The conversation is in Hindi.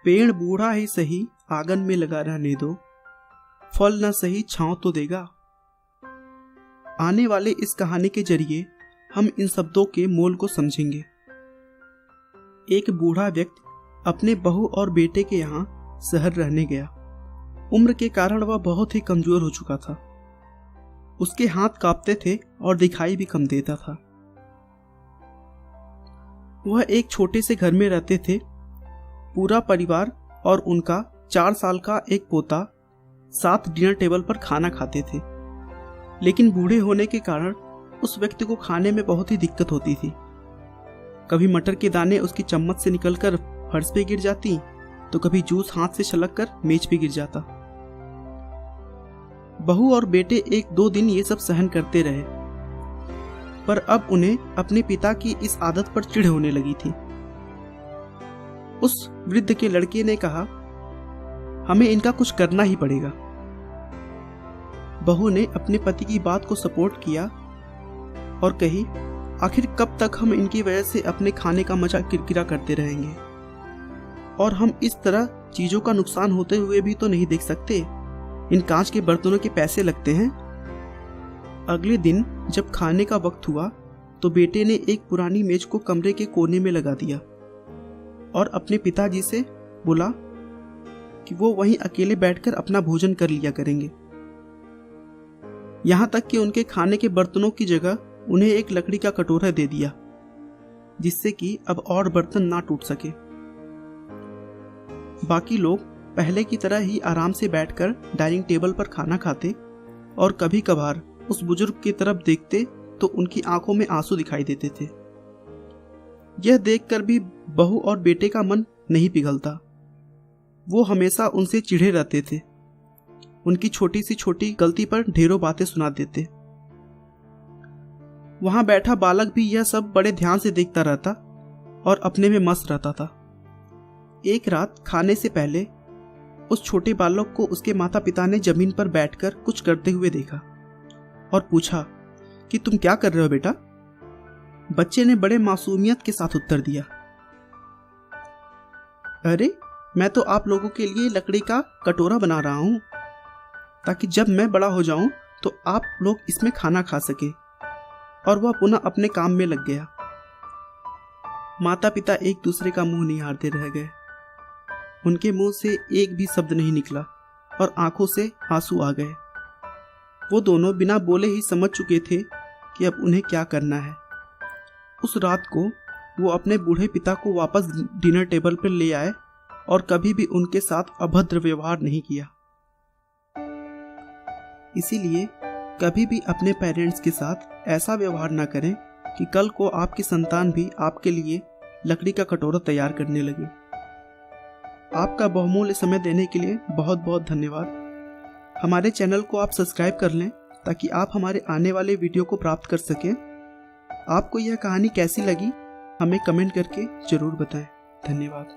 पेड़ बूढ़ा ही सही आंगन में लगा रहने दो, फल न सही छांव तो देगा। आने वाले इस कहानी के जरिए हम इन शब्दों के मोल को समझेंगे। एक बूढ़ा व्यक्ति अपने बहू और बेटे के यहाँ शहर रहने गया। उम्र के कारण वह बहुत ही कमजोर हो चुका था। उसके हाथ कांपते थे और दिखाई भी कम देता था। वह एक छोटे से घर में रहते थे। पूरा परिवार और उनका 4 साल का एक पोता साथ डिनर टेबल पर खाना खाते थे। लेकिन बूढ़े होने के कारण उस व्यक्ति को खाने में बहुत ही दिक्कत होती थी। कभी मटर के दाने उसकी चम्मच से निकलकर फर्श पे गिर जाती, तो कभी जूस हाथ से छलककर मेज पे गिर जाता। बहू और बेटे 1-2 दिन ये सब सहन करते रहे, पर अब उन्हें अपने पिता की इस आदत पर चिढ़ होने लगी थी। उस वृद्ध के लड़के ने कहा, हमें इनका कुछ करना ही पड़ेगा। बहू ने अपने पति की बात को सपोर्ट किया और कही, आखिर कब तक हम इनकी वजह से अपने खाने का मजा किरकिरा करते रहेंगे, और हम इस तरह चीजों का नुकसान होते हुए भी तो नहीं देख सकते। इन कांच के बर्तनों के पैसे लगते हैं। अगले दिन जब खाने का वक्त हुआ तो बेटे ने एक पुरानी मेज को कमरे के कोने में लगा दिया और अपने पिताजी से बोला कि वो वहीं अकेले बैठकर अपना भोजन कर लिया करेंगे। यहां तक कि उनके खाने के बर्तनों की जगह उन्हें एक लकड़ी का कटोरा दे दिया, जिससे कि अब और बर्तन ना टूट सके। बाकी लोग पहले की तरह ही आराम से बैठकर डाइनिंग टेबल पर खाना खाते और कभी कभार उस बुजुर्ग की तरफ देखते तो उनकी आंखों में आंसू दिखाई देते थे। यह देखकर भी बहू और बेटे का मन नहीं पिघलता। वो हमेशा उनसे चिढ़े रहते थे। उनकी छोटी सी छोटी गलती पर ढेरों बातें सुना देते। वहां बैठा बालक भी यह सब बड़े ध्यान से देखता रहता और अपने में मस्त रहता था। एक रात खाने से पहले उस छोटे बालक को उसके माता पिता ने जमीन पर बैठकर कुछ करते हुए देखा और पूछा कि तुम क्या कर रहे हो बेटा? बच्चे ने बड़े मासूमियत के साथ उत्तर दिया, अरे मैं तो आप लोगों के लिए लकड़ी का कटोरा बना रहा हूं, ताकि जब मैं बड़ा हो जाऊं तो आप लोग इसमें खाना खा सके। और वह पुनः अपने काम में लग गया। माता पिता एक दूसरे का मुंह निहारते रह गए। उनके मुंह से एक भी शब्द नहीं निकला और आंखों से आंसू आ गए। वो दोनों बिना बोले ही समझ चुके थे कि अब उन्हें क्या करना है। उस रात को वो अपने बूढ़े पिता को वापस डिनर टेबल पर ले आए और कभी भी उनके साथ अभद्र व्यवहार नहीं किया। इसीलिए कभी भी अपने पेरेंट्स के साथ ऐसा व्यवहार ना करें कि कल को आपकी संतान भी आपके लिए लकड़ी का कटोरा तैयार करने लगे। आपका बहुमूल्य समय देने के लिए बहुत बहुत धन्यवाद। हमारे चैनल को आप सब्सक्राइब कर लें ताकि आप हमारे आने वाले वीडियो को प्राप्त कर सकें। आपको यह कहानी कैसी लगी हमें कमेंट करके ज़रूर बताएं। धन्यवाद।